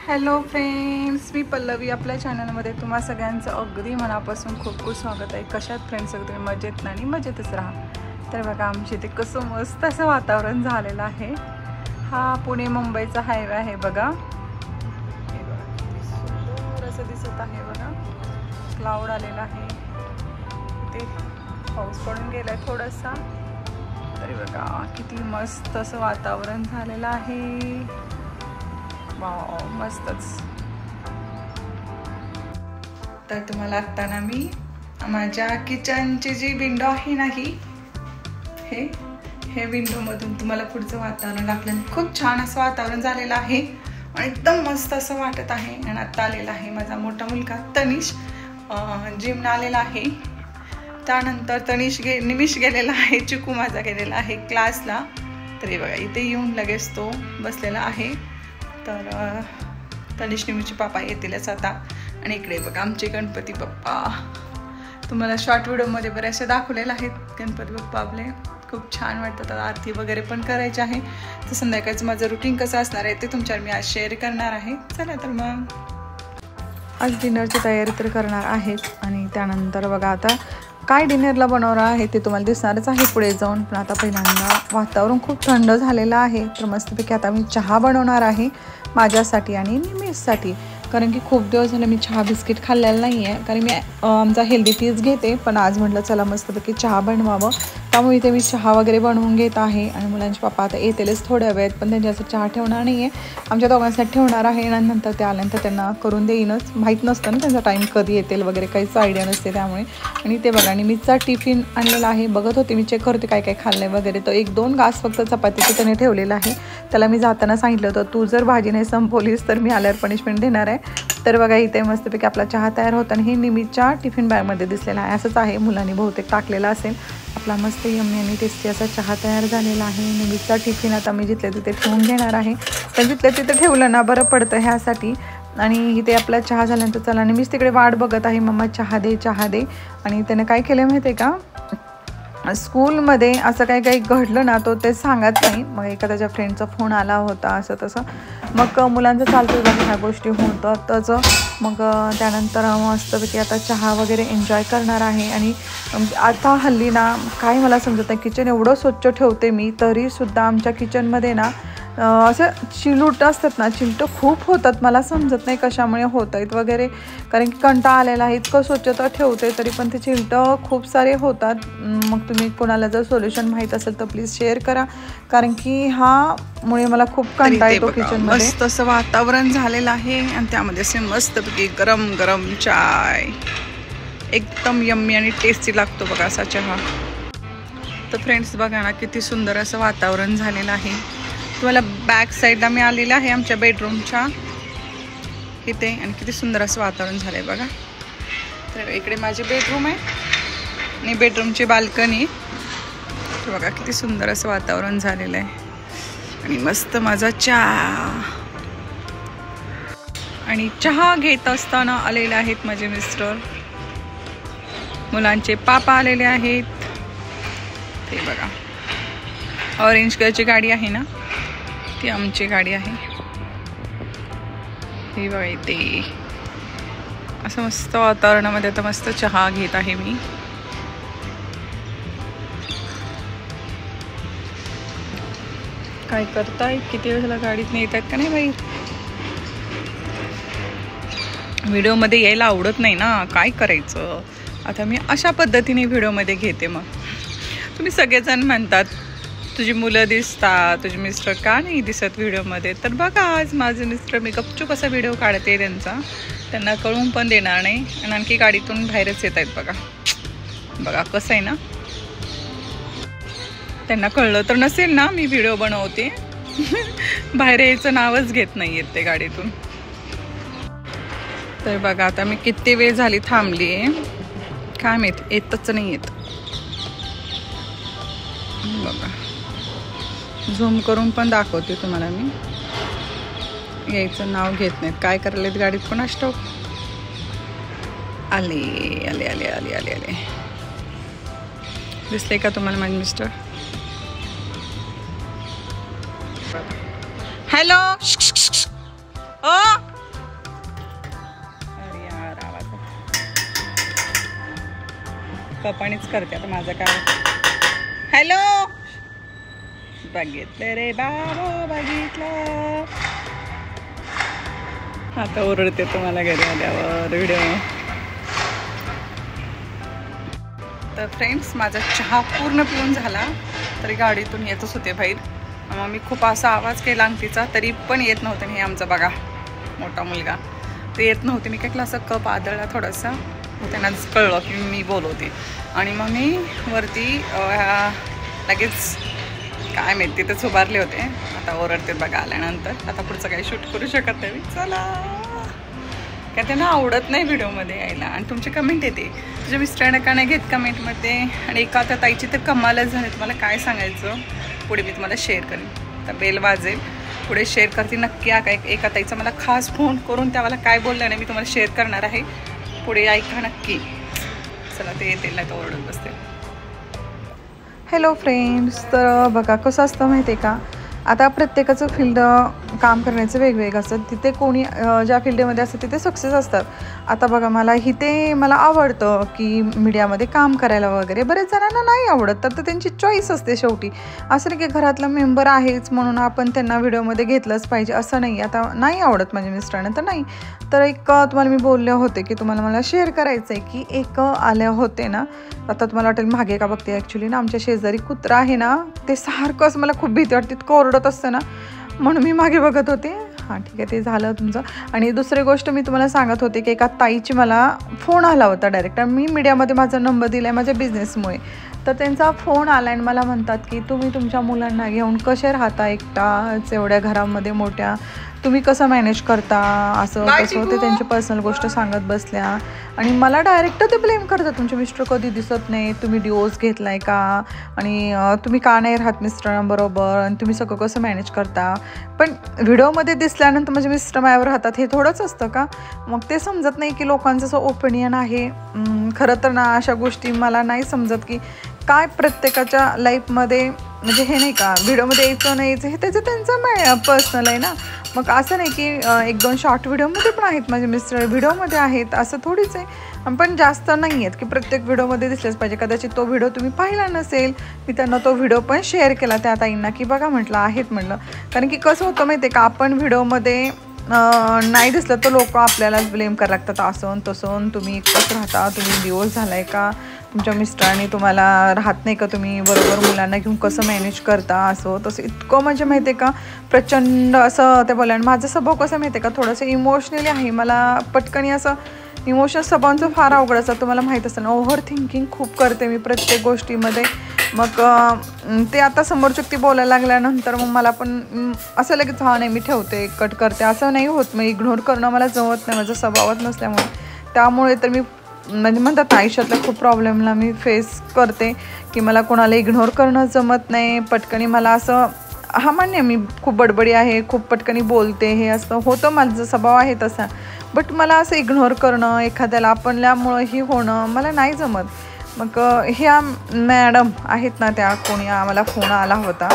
Hello friends, मी पल्लवी आपल्या चॅनलमध्ये तुम्हा सगळ्यांचं अगदी मनापासून खूप खूप स्वागत आहे। कशात फ्रेंड्स सगळे मजेत आणि मजेतच राहा। तर बघा आमच्या इथे कसं मस्त असं वातावरण झालेलं आहे। हा पुणे मुंबईचा हायवे आहे बघा। हे बघा किती सुंदर असं दिसत आहे बघा। क्लाउड आलेला आहे, इथे पाऊस पडून गेलाय थोडासा, तरी बघा किती मस्त असं वातावरण झालेलं आहे। वाव मस्तच। तर तुम्हाला आता ना मी माझ्या किचनची जी विंडो आहे ना हे विंडो मधून तुम्हाला पुढचं वातावरण दाखवलं। खूप छान असं वातावरण झालेलं आहे आणि एकदम मस्त असं वाटत आहे। आणि आता आलेला आहे माझा मोठा मुलगा तनिष, जिमला आलेला आहे। त्यानंतर निमिष गेलेला आहे, चिकू माझा गेलेला आहे क्लासला। तरी बघा इथे येऊन लगेच तो बसलेला आहे। तर तनिष निमिषचे पापा येतीलच आता। आणि इकडे बघा आमचे गणपती बाप्पा, तुम्हाला शॉर्ट व्हिडिओमध्ये बरेचसे दाखवलेले आहेत गणपती बाप्पा आपले। खूप छान वाटतात। आरती वगैरे पण करायची आहे, तर संध्याकाळचं माझं रुटीन कसं असणार आहे ते तुमच्यावर मी आज शेअर करणार आहे। चला तर मग आज डिनरची तयारी तर करणार आहेच। आणि त्यानंतर बघा आता काय डिनरला बनवणार आहे ते तुम्हाला दिसणारच आहे पुढे जाऊन। पण आता पहिल्यांदा वातावरण खूप थंड झालेलं आहे, तर मस्तपैकी आता मी चहा बनवणार आहे माझ्यासाठी आणि निमिषसाठी। कारण की खूप दिवस झाले मी चहा बिस्किट खाल्लेलं नाही आहे, कारण मी आमचा हेल्दी टीज घेते। पण आज म्हटलं चला मस्तपैकी चहा बनवावं, त्यामुळे इथे मी चहा वगैरे बनवून घेत आहे। आणि मुलांचे पप्पा आता येतीलच थोड्या वेळेत, पण त्यांच्यासाठी चहा ठेवणार नाही आहे, आमच्या दोघांसाठी ठेवणार आहे। आणि नंतर ते आल्यानंतर त्यांना करून देईनच। माहीत नसतं ना त्यांचा टाईम कधी येतील वगैरे, काहीच आयडिया नसते त्यामुळे। आणि ते बघा निमिषचा टिफिन आणलेला आहे, बघत होते मी, चेक करते काय काय खाल्लंय वगैरे। तो 1-2 घास फक्त चपातीचं त्याने ठेवलेलं आहे। त्याला मी जाताना सांगितलं होतं तू जर भाजी नाही संपवलीस तर मी आल्यावर पनिशमेंट देणार आहे। तर बघा इथे मस्तपैकी आपला चहा तयार होता आणि हे निमिषच्या टिफिन बॅगमध्ये दिसलेला आहे। असंच आहे, मुलांनी बहुतेक टाकलेला असेल। आपला मस्त यम्मी आणि टेस्टी असा चहा तयार झालेला आहे। निमिषचा टिफिन आता मी जिथल्या तिथे ठेवून घेणार आहे, पण जिथल्या तिथे ठेवलं ना बरं पडतं ह्यासाठी। आणि इथे आपला चहा झाल्यानंतर चला निमिष तिकडे वाट बघत आहे, मम्मा चहा दे चहा दे। आणि त्याने काय केलं माहिती आहे का, स्कूलमध्ये असं काही घडलं ना तो ते सांगत नाही। मग एका त्याच्या फ्रेंडचा फोन आला होता असं तसं, मग मुलांचं चालतं बघा ह्या गोष्टी होतातच। मग त्यानंतर मस्तपैकी आता चहा वगैरे एन्जॉय करणार आहे। आणि आता हल्ली ना काय मला समजत नाही, किचन एवढं स्वच्छ ठेवते मी तरीसुद्धा आमच्या किचनमध्ये ना असं चिलूट असतात ना, चिलटं खूप होतात। मला समजत नाही कशामुळे होत आहेत वगैरे, कारण की कंटाळा आलेला आहे। इतकं स्वच्छता ठेवते तरी पण ते चिलटं खूप सारे होतात। मग तुम्ही कोणाला जर सोल्युशन माहीत असेल तर प्लीज शेअर करा, कारण की ह्यामुळे मला खूप कंटाळा येतो किचनमध्ये। मस्त असं वातावरण झालेलं आहे आणि त्यामध्ये असे मस्तपैकी गरम गरम चाय, एकदम यम्मी आणि टेस्टी लागतो बघा असा चहा। तर फ्रेंड्स बघा ना किती सुंदर असं वातावरण झालेलं आहे। तुम्हाला बॅक साईडला मी आलेलं आहे आमच्या बेडरूमच्या इथे, आणि किती सुंदर असं वातावरण झालं आहे बघा। तर इकडे माझी बेडरूम आहे आणि बेडरूमची बाल्कनी, तर बघा किती सुंदर असं वातावरण झालेलं आहे। आणि मस्त माझा चहा, आणि चहा घेत असताना आलेले आहेत माझे मिस्टर, मुलांचे पापा आलेले आहेत। ते बघा ऑरेंज कलरची गाडी आहे ना, ती आमची गाडी आहे। हे बघा इथे असं मस्त वातावरणामध्ये आता मस्त चहा घेत आहे मी। काय करताय, किती वेळ झाला गाडीत नाही येतात का नाही बाई। व्हिडिओमध्ये यायला आवडत नाही ना, काय करायचं आता मी अशा पद्धतीने व्हिडिओमध्ये घेते। मग तुम्ही सगळेजण म्हणतात तुझी मुलं दिसतात, तुझे मिस्टर का नाही दिसत व्हिडिओमध्ये। तर बघा आज माझे मिस्टर, मी गपचूप असा व्हिडिओ काढते त्यांचा, त्यांना कळून पण देणार नाही। आणि आणखी गाडीतून बाहेरच येत आहेत बघा। बघा कसं आहे ना, त्यांना कळलं तर नसेल ना मी व्हिडिओ बनवते, बाहेर यायचं नावच घेत नाही आहेत ते गाडीतून। तर बघा आता मी किती वेळ झाली थांबली आहे, काय माहित येतच नाही येत बघा। झूम करून पण दाखवते तुम्हाला मी, यायचं नाव घेत नाहीत। काय करायलेत गाडीत पण ठाऊक। आले आले आले आले आले आले दिसले का तुम्हाला माझे मिस्टर। हॅलो ओ कपाणीच करते आता. माझं काय हॅलो बघितलं रे बाबा बघितलं. आता ओरडते तुम्हाला घरी आल्यावर व्हिडिओ. तर फ्रेंड्स माझा चहा पूर्ण पिऊन झाला तरी गाडीतून येतच होते बाहेर. मग मी खूप असा आवाज केला अंगठीचा तरी पण येत नव्हतं. हे आमचं बघा मोठा मुलगा ते येत नव्हते. मी काय केलं असं कप आदळला थोडासा, त्यांनाच कळलं की मी बोलवते. आणि मग मी वरती लगेच काय माहिती तिथेच उभारले होते. आता ओरडते बघा आल्यानंतर. आता पुढचं काही शूट करू शकत नाही. चला काय त्यांना आवडत नाही व्हिडिओमध्ये यायला. आणि तुमची कमेंट येते तुझ्या मिस्टरांना का नाही घेत कमेंटमध्ये. आणि एका आता ताईची तर कमालच झाली. तुम्हाला काय सांगायचं पुढे मी तुम्हाला शेअर करेन. तर बेल वाजेल पुढे शेअर करते नक्की. एका ताईचा मला खास फोन करून त्या मला काय बोलल्या नाही मी तुम्हाला शेअर करणार आहे. पुढे ऐका नक्की. चला ते येतील नाही तर ओरडत बसते. Hello friends. तर बघा कसं असतं माहिती आहे का, आता प्रत्येकाचं फील्ड काम करण्याचं वेगवेगळं असतं. तिथे कोणी ज्या फील्डमध्ये असतं तिथे सक्सेस असतात. आता बघा मला आवडतं की मीडियामध्ये काम करायला वगैरे. बरेच जणांना नाही आवडत तर त्यांची चॉईस असते शेवटी. असं नाही की घरातला मेंबर आहेच म्हणून आपण त्यांना व्हिडिओमध्ये घेतलंच पाहिजे असं नाही. आता नाही आवडत माझ्या मिस्टरांना तर नाही. तर एक तुम्हाला मी बोलले होते की तुम्हाला मला शेअर करायचं आहे की एक आले होते ना. आता तुम्हाला वाटेल मागे का बघते. ॲक्च्युली ना आमच्या शेजारी कुत्रा आहे ना ते सारखंच मला खूप भीती वाटते. इतकं ओरडत असतं ना म्हणून मी मागे बघत होते. हां ठीक आहे ते झालं तुमचं. आणि दुसरी गोष्ट मी तुम्हाला सांगत होते की एका ताईची मला फोन आला होता डायरेक्ट. मी मीडियामध्ये माझा नंबर दिला आहे माझ्या बिझनेसमुळे. तर त्यांचा फोन आला आणि मला म्हणतात की तुम्ही तुमच्या मुलांना घेऊन कसे राहता एकटाच एवढ्या घरामध्ये मोठ्या, तुम्ही कसं मॅनेज करता असं तसं. ते त्यांची पर्सनल गोष्ट सांगत बसल्या आणि मला डायरेक्ट ते ब्लेम करतात तुमचे मिस्टर कधी दिसत नाही, तुम्ही डिवोर्स घेतला आहे का आणि तुम्ही का नाही राहत मिस्टरांबरोबर आणि तुम्ही सगळं कसं मॅनेज करता. पण व्हिडिओमध्ये दिसल्यानंतर माझे मिस्टर माझ्यावर राहतात हे थोडंच असतं का. मग ते समजत नाही की लोकांचं असं ओपिनियन आहे. खरं तर ना अशा गोष्टी मला नाही समजत की काय प्रत्येकाच्या लाईफमध्ये म्हणजे हे नाही का व्हिडिओमध्ये यायचं नाही यायचं हे त्यांचं पर्सनल आहे ना. मग असं नाही की एक दोन शॉर्ट व्हिडिओमध्ये पण आहेत माझे मिस्टर व्हिडिओमध्ये आहेत असं थोडीच आहे. पण जास्त नाही आहेत की प्रत्येक व्हिडिओमध्ये दिसलेच पाहिजे. कदाचित तो व्हिडिओ तुम्ही पाहिला नसेल. मी त्यांना तो व्हिडिओ पण शेअर केला त्या ताईंना की बघा म्हटलं आहेत म्हटलं. कारण की कसं होतं माहिती आहे का आपण व्हिडिओमध्ये नाही दिसलं तर लोक आपल्यालाच ब्लेम करायला लागतात. असं तसं तुम्ही एकटंच राहता, तुम्ही डिवोर्स झाला आहे का, तुमच्या मिस्टरांनी तुम्हाला राहत नाही का, तुम्ही बरोबर मुलांना घेऊन कसं मॅनेज करता असं तसं. इतकं म्हणजे माहिती आहे का प्रचंड असं ते बोला. आणि माझं स्वभाव कसं माहिती आहे का थोडंसं इमोशनली आहे. मला पटकनी असं इमोशनल स्वभावांचं फार अवघड असतं तुम्हाला माहीत असेल ना. ओव्हर थिंकिंग खूप करते मी प्रत्येक गोष्टीमध्ये. मग ते आता समोरची व्यक्ती बोलायला लागल्यानंतर मग मला पण असं लगेच हा नाही मी ठेवते कट करते असं नाही होत. मग इग्नोर करणं मला जमत नाही माझं स्वभावच नसल्यामुळे. त्यामुळे तर मी म्हणजे म्हणतात आयुष्यातल्या खूप प्रॉब्लेमला मी फेस करते की मला कोणाला इग्नोर करणं जमत नाही. पटकनी मला असं हा मान्य मी खूप बडबडी आहे, खूप पटकनी बोलते, हे असं होतं माझं स्वभाव आहे तसा. बट मला असं इग्नोर करणं एखाद्याला आपल्यामुळंही होणं मला नाही जमत. मग ह्या मॅडम आहेत ना त्या कोणी आम्हाला फोन आला होता.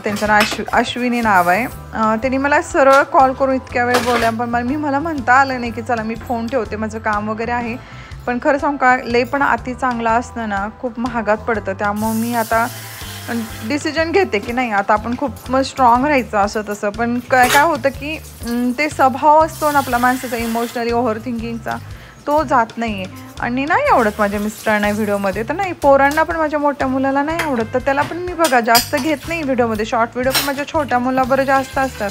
त्यांचं नाव अश्विनी नाव आहे. त्यांनी मला सरळ कॉल करून इतक्या वेळ बोलल्या पण मला म्हणता आलं नाही की चला मी फोन ठेवते माझं काम वगैरे आहे. पण खरं सांगू का लय पण अति चांगला असतं ना खूप महागात पडतं. त्यामुळे मी आता डिसिजन घेते की नाही आता आपण खूप स्ट्रॉंग राहायचं असं तसं. पण काय होतं की ते स्वभाव असतो ना आपला माणसाचा इमोशनली ओव्हर थिंकिंगचा तो जात नाही आहे. आणि नाही आवडत माझ्या मिस्टरांना व्हिडिओमध्ये तर नाही. पोरांना पण माझ्या मोठ्या मुलाला नाही आवडत तर त्याला पण मी बघा जास्त घेत नाही व्हिडिओमध्ये. शॉर्ट व्हिडिओ पण माझ्या छोट्या मुलाबरोबर जास्त असतात,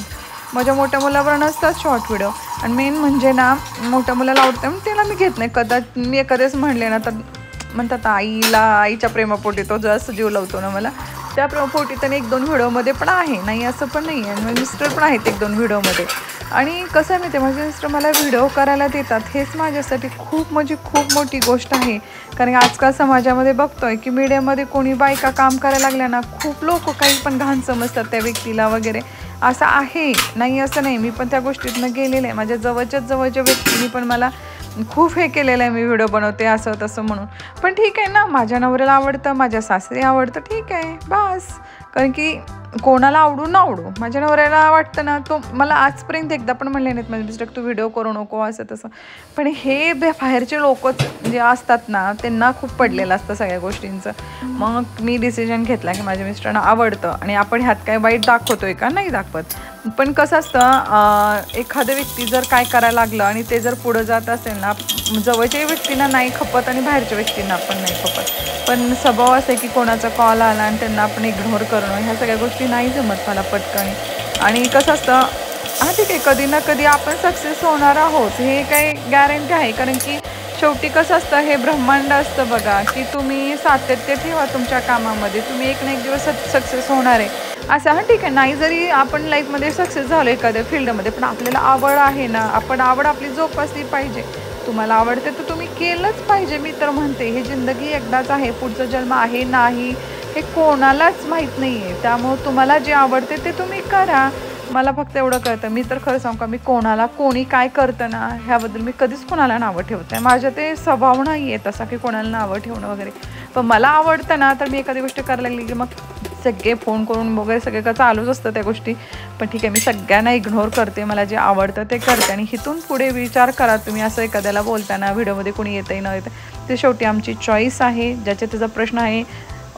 माझ्या मोठ्या मुलाबरोबर नसतात शॉर्ट व्हिडिओ. आणि मेन म्हणजे ना मोठ्या मुलाला आवडतं म्हणून त्याला मी घेत नाही. मी एखाद्याच म्हणले ना तर म्हणतात आईच्या प्रेमापोटी तो जास्त जीव लावतो ना मला. त्या प्रेमापोटी त्याने एक दोन व्हिडिओमध्ये पण आहे नाही असं पण नाही आहे. आणि मिस्टर पण आहेत एक दोन व्हिडिओमध्ये. आणि कसं आहे माहिती आहे माझे मिस्टर मला व्हिडिओ करायला देतात हेच माझ्यासाठी खूप म्हणजे खूप मोठी गोष्ट आहे. कारण आजकाल समाजामध्ये बघतोय की मीडियामध्ये कोणी बायका काम करायला लागल्या ना खूप लोक काही पण घाण समजतात त्या व्यक्तीला वगैरे असं आहे. नाही असं नाही, मी पण त्या गोष्टीतनं गेलेलं आहे. माझ्या जवळच्या व्यक्तीने पण मला खूप हे केलेलं आहे मी व्हिडिओ बनवते असं तसं म्हणून. पण ठीक आहे ना माझ्या नवऱ्याला आवडतं, माझ्या सासरी आवडतं ठीक आहे बस. कारण की कोणाला आवडू ना आवडू, माझ्या नवऱ्याला वाटतं ना, तो मला आजपर्यंत एकदा पण म्हणले नाहीत माझे मिस्टर तू व्हिडिओ करू नको असं तसं. पण हे बाहेरचे लोक जे असतात ना, त्यांना खूप पडलेलं असतं सगळ्या गोष्टींचं. मग मी डिसिजन घेतला की माझ्या मिस्टरांना आवडतं आणि आपण ह्यात काय वाईट दाखवतोय का, नाही दाखवत. पण कसं असतं, एखाद्या व्यक्ती जर काय करायला लागलं आणि ते जर पुढं जात असेल ना, जवळच्या व्यक्तींना नाही खपत आणि बाहेरच्या व्यक्तींना पण नाही खपत. पण स्वभाव असं आहे की कोणाचा कॉल आला आणि त्यांना आपण इग्नोर करणं, ह्या सगळ्या गोष्टी नाही जमत मला पटकन. आणि कसं असतं, हां ठीक आहे, कधी ना कधी आपण सक्सेस होणार आहोत हे काही गॅरंटी आहे. कारण की शेवटी कसं असतं, हे ब्रह्मांड असतं बघा, की तुम्ही सातत्य ठेवा तुमच्या कामामध्ये, तुम्ही एक ना एक दिवस सक्सेस होणार आहे. असं हां ठीक आहे, नाही जरी आपण लाईफमध्ये सक्सेस झालो एखाद्या फील्डमध्ये, पण आपल्याला आवड आहे ना, आपण आवड आपली जोपासली पाहिजे. तुम्हाला आवडते तर तुम्ही केलंच पाहिजे. मी तर म्हणते ही जिंदगी एकदाच आहे, पुढचा जन्म आहे नाही हे कोणालाच माहीत नाही आहे. त्यामुळं तुम्हाला जे आवडते ते तुम्ही करा. मला फक्त एवढं कळतं, मी तर खरं सांगू का, मी कोणाला कोणी काय करतं ना ह्याबद्दल मी कधीच कोणाला नावं ठेवत नाही. माझ्या ते स्वभाव नाही आहे तसा की कोणाला नावं ठेवणं वगैरे. पण मला आवडतं ना, तर मी एखादी गोष्ट करायला लागली की मग सगळे फोन करून वगैरे सगळे का चालूच असतं त्या गोष्टी. पण ठीक आहे, मी सगळ्यांना इग्नोर करते, मला जे आवडतं ते करते. आणि इथून पुढे विचार करा तुम्ही, असं एखाद्याला बोलताना व्हिडिओमध्ये कोणी येतंय न येतं ते शेवटी आमची चॉईस आहे, ज्याच्या त्याचा प्रश्न आहे.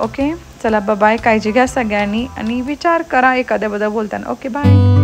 ओके, चला बाय, काळजी घ्या सगळ्यांनी आणि विचार करा एखाद्याबद्दल बोलताना. Okay, bye.